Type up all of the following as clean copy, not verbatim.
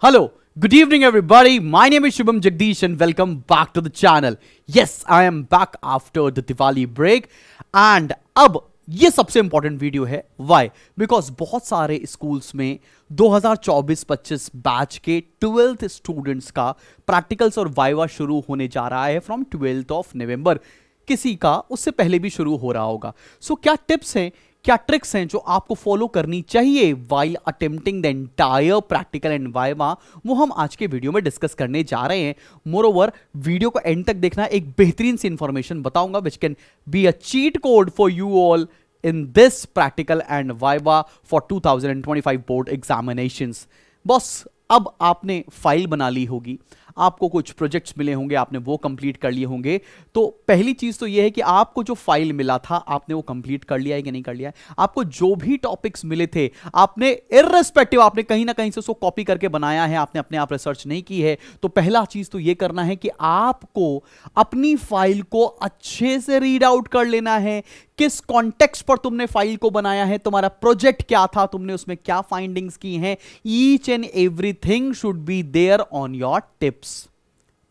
Hello, good evening everybody. My name is Shubham Jagdish and welcome back to the channel. Yes, I am back after the Diwali break and अब ये सबसे important video है. Y? Because बहुत सारे schools में 2024-25 batch के 12th students का practicals और वाइवा शुरू होने जा रहा है फ्रॉम 12th ऑफ नवंबर. किसी का उससे पहले भी शुरू हो रहा होगा. सो क्या टिप्स हैं, क्या ट्रिक्स हैं जो आपको फॉलो करनी चाहिए while attempting the entire practical and viva, वो हम आज के वीडियो में डिस्कस करने जा रहे हैं. मोरओवर वीडियो को एंड तक देखना. एक बेहतरीन सी इंफॉर्मेशन बताऊंगा which can be a cheat code for you all in this practical and viva for 2025 board examinations. Boss, अब आपने फाइल बना ली होगी, आपको कुछ प्रोजेक्ट्स मिले होंगे, आपने वो कंप्लीट कर लिए होंगे. तो पहली चीज तो ये है कि आपको जो फाइल मिला था आपने वो कंप्लीट कर लिया है कि नहीं कर लिया है. आपको जो भी टॉपिक्स मिले थे आपने इररिस्पेक्टिव आपने कहीं ना कहीं से उसको कॉपी करके बनाया है, आपने अपने आप रिसर्च नहीं की है. तो पहला चीज तो ये करना है कि आपको अपनी फाइल को अच्छे से रीड आउट कर लेना है. किस कॉन्टेक्स्ट पर तुमने फाइल को बनाया है, तुम्हारा प्रोजेक्ट क्या था, तुमने उसमें क्या फाइंडिंग्स की हैं. Each and everything should be there on your tips.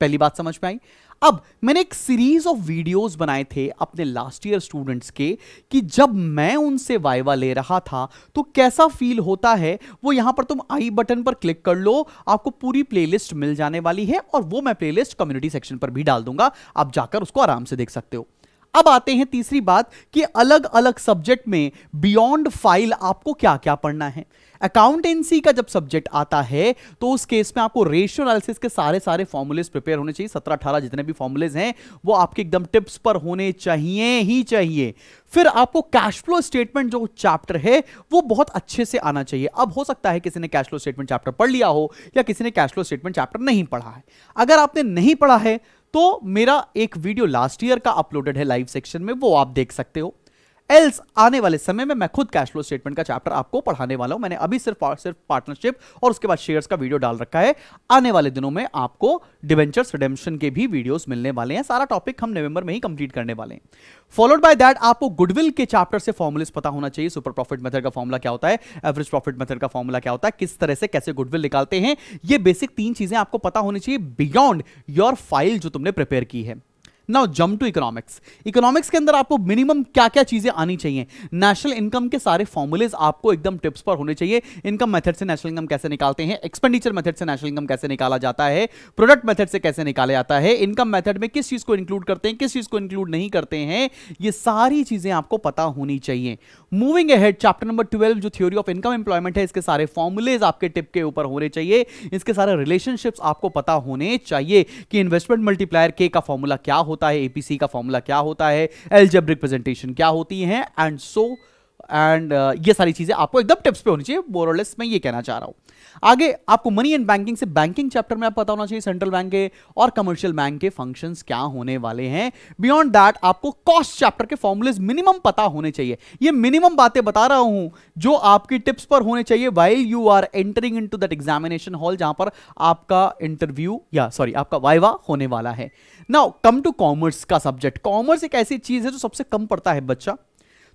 पहली बात समझ में आई. अब मैंने एक सीरीज ऑफ वीडियोस बनाए थे अपने लास्ट ईयर स्टूडेंट्स के कि जब मैं उनसे वाइवा ले रहा था तो कैसा फील होता है. वो यहां पर तुम आई बटन पर क्लिक कर लो, आपको पूरी प्लेलिस्ट मिल जाने वाली है और वो मैं प्लेलिस्ट कम्युनिटी सेक्शन पर भी डाल दूंगा. आप जाकर उसको आराम से देख सकते हो. अब आते हैं तीसरी बात कि अलग अलग सब्जेक्ट में बियॉन्ड फाइल आपको क्या क्या पढ़ना है. अकाउंटेंसी का जब सब्जेक्ट आता है तो उस केस में आपको रेशियो एनालिसिस के सारे फॉर्मूलेज प्रिपेयर होने चाहिए. 17-18 जितने भी फॉर्मूलेज हैं वो आपके एकदम टिप्स पर होने चाहिए ही चाहिए. फिर आपको कैश फ्लो स्टेटमेंट जो चैप्टर है वो बहुत अच्छे से आना चाहिए. अब हो सकता है किसी ने कैश फ्लो स्टेटमेंट चैप्टर पढ़ लिया हो या किसी ने कैश फ्लो स्टेटमेंट चैप्टर नहीं पढ़ा है. अगर आपने नहीं पढ़ा है तो मेरा एक वीडियो लास्ट ईयर का अपलोडेड है लाइव सेक्शन में, वो आप देख सकते हो. एल्स आने वाले समय में मैं खुद कैश फ्लो स्टेटमेंट का चैप्टर आपको पढ़ाने वाला हूं. मैंने अभी सिर्फ पार्टनरशिप और उसके बाद शेयर्स का वीडियो डाल रखा है. आने वाले दिनों में आपको डिवेंचर्स रिडेम्पशन के भी वीडियोस मिलने वाले हैं. सारा टॉपिक हम नवंबर में ही कंप्लीट करने वाले हैं. फॉलोड बाय दैट आपको गुडविल के चैप्टर से फॉर्मूलेस पता होना चाहिए. सुपर प्रॉफिट मेथड का फॉर्मूला क्या होता है, एवरेज प्रॉफिट मेथड का फॉर्मूला क्या होता है, किस तरह से कैसे गुडविल निकालते हैं. ये बेसिक 3 चीजें आपको पता होनी चाहिए बियॉन्ड योर फाइल जो तुमने प्रिपेयर की है. Now jump to economics. Economics के अंदर आपको मिनिमम क्या क्या चीजें आनी चाहिए. नेशनल इनकम के सारे फॉर्मूलेज आपको एकदम टिप्स पर होने चाहिए. इनकम मेथड से नेशनल इनकम कैसे निकालते हैं, एक्सपेंडिचर मेथड से नेशनल इनकम कैसे निकाला जाता है, प्रोडक्ट मेथड से कैसे निकाला जाता है, इनकम मेथड में किस चीज को इंक्लूड करते हैं, किस चीज को इंक्लूड नहीं करते हैं. ये सारी चीजें आपको पता होनी चाहिए. मूविंग अहेड, चैप्टर नंबर 12 जो थ्योरी ऑफ इनकम एम्प्लॉयमेंट है, इसके सारे फॉर्मूलेज आपके टिप के ऊपर होने चाहिए. इसके सारे रिलेशनशिप्स आपको पता होने चाहिए कि इन्वेस्टमेंट मल्टीप्लायर के का फॉर्मूला क्या होता है, एपीसी का फॉर्मूला क्या होता है, अलजेब्रिक प्रेजेंटेशन क्या होती है एंड ये सारी चीजें आपको एकदम टिप्स पे होनी चाहिए. मोर और लेस मैं ये कहना चाह रहा हूं. आगे आपको मनी एंड बैंकिंग से बैंकिंग चैप्टर में आप पता होना चाहिए सेंट्रल बैंक के और कमर्शियल बैंक के फंक्शंस क्या होने वाले हैं. बियॉन्ड दैट आपको कॉस्ट चैप्टर के फॉर्मूलेज मिनिमम पता होने चाहिए. ये मिनिमम बातें बता रहा हूं जो आपकी टिप्स पर होने चाहिए while you are entering into that examination hall जहां पर आपका इंटरव्यू आपका वाइवा होने वाला है. नाउ कम टू कॉमर्स का सब्जेक्ट. कॉमर्स एक ऐसी चीज है जो सबसे कम पड़ता है बच्चा.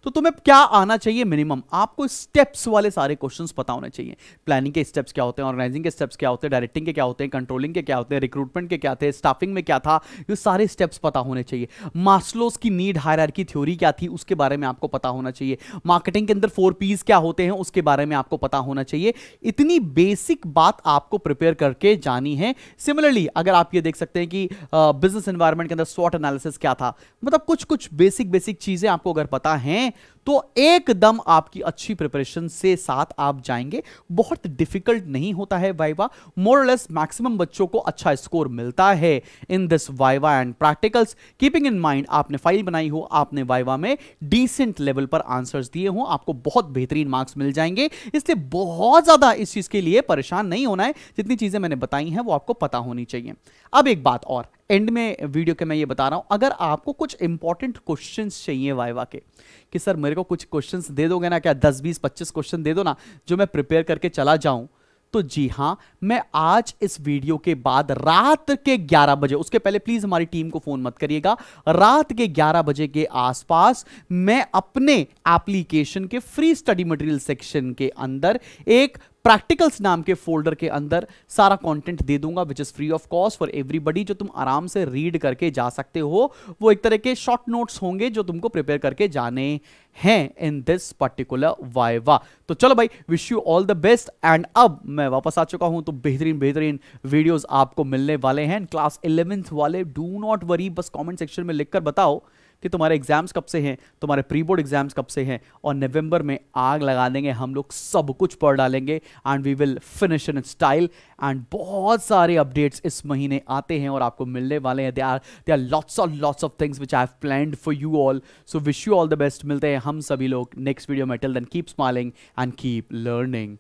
तो तुम्हें क्या आना चाहिए मिनिमम, आपको स्टेप्स वाले सारे क्वेश्चंस पता होने चाहिए. प्लानिंग के स्टेप्स क्या होते हैं, ऑर्गेनाइजिंग के स्टेप्स क्या होते हैं, डायरेक्टिंग के क्या होते हैं, कंट्रोलिंग के क्या होते हैं, रिक्रूटमेंट के क्या थे, स्टाफिंग में क्या था, ये सारे स्टेप्स पता होने चाहिए. मास्लोस की नीड हायरार्की थ्योरी क्या थी उसके बारे में आपको पता होना चाहिए. मार्केटिंग के अंदर 4 P's क्या होते हैं उसके बारे में आपको पता होना चाहिए. इतनी बेसिक बात आपको प्रिपेयर करके जानी है. सिमिलरली अगर आप ये देख सकते हैं कि बिजनेस एनवायरनमेंट के अंदर स्वॉट एनालिसिस क्या था, मतलब कुछ बेसिक चीजें आपको अगर पता हैं तो एकदम आपकी अच्छी प्रिपरेशन से साथ आप जाएंगे. बहुत डिफिकल्ट नहीं होता है वाइवा. मोर और लेस मैक्सिमम बच्चों को अच्छा स्कोर मिलता है in this viva and practicals. Keeping in mind आपने फाइल बनाई हो, आपने वाइवा में डिसेंट लेवल पर आंसर्स दिए हो, आपको बहुत बेहतरीन मार्क्स मिल जाएंगे. इसलिए बहुत ज्यादा इस चीज के लिए परेशान नहीं होना है. जितनी चीजें मैंने बताई हैं वो आपको पता होनी चाहिए. अब एक बात और एंड में वीडियो के मैं ये बता रहा हूं, अगर आपको कुछ इंपॉर्टेंट क्वेश्चंस चाहिए वाइवा के कि सर मेरे को कुछ क्वेश्चंस दे दोगे ना, क्या 10 20 25 क्वेश्चन दे दो ना जो मैं प्रिपेयर करके चला जाऊं, तो जी हां, मैं आज इस वीडियो के बाद रात के 11 बजे, उसके पहले प्लीज हमारी टीम को फोन मत करिएगा, रात के 11 बजे के आसपास मैं अपने एप्लीकेशन के फ्री स्टडी मटेरियल सेक्शन के अंदर एक प्रैक्टिकल्स नाम के फोल्डर के अंदर सारा कंटेंट दे दूंगा which is free of cost for everybody, जो तुम आराम से रीड करके जा सकते हो। वो एक तरह के शॉर्ट नोट्स होंगे जो तुमको प्रिपेयर करके जाने हैं इन दिस पर्टिकुलर वाइवा। तो चलो भाई, wish you all the best. And अब मैं वापस आ चुका हूं, तो बेहतरीन बेहतरीन वीडियोस आपको मिलने वाले हैं। क्लास 11th वाले डू नॉट वरी, बस कमेंट सेक्शन में लिखकर बताओ कि तुम्हारे एग्जाम्स कब से हैं, तुम्हारे प्री बोर्ड एग्जाम्स कब से हैं, और नवंबर में आग लगा देंगे हम लोग, सब कुछ पढ़ डालेंगे and we will finish in style. And बहुत सारे अपडेट्स इस महीने आते हैं और आपको मिलने वाले हैं। There are lots of things which I have planned for you all. So wish you all the best. मिलते हैं हम सभी लोग नेक्स्ट वीडियो में। Till then keep smiling and keep learning.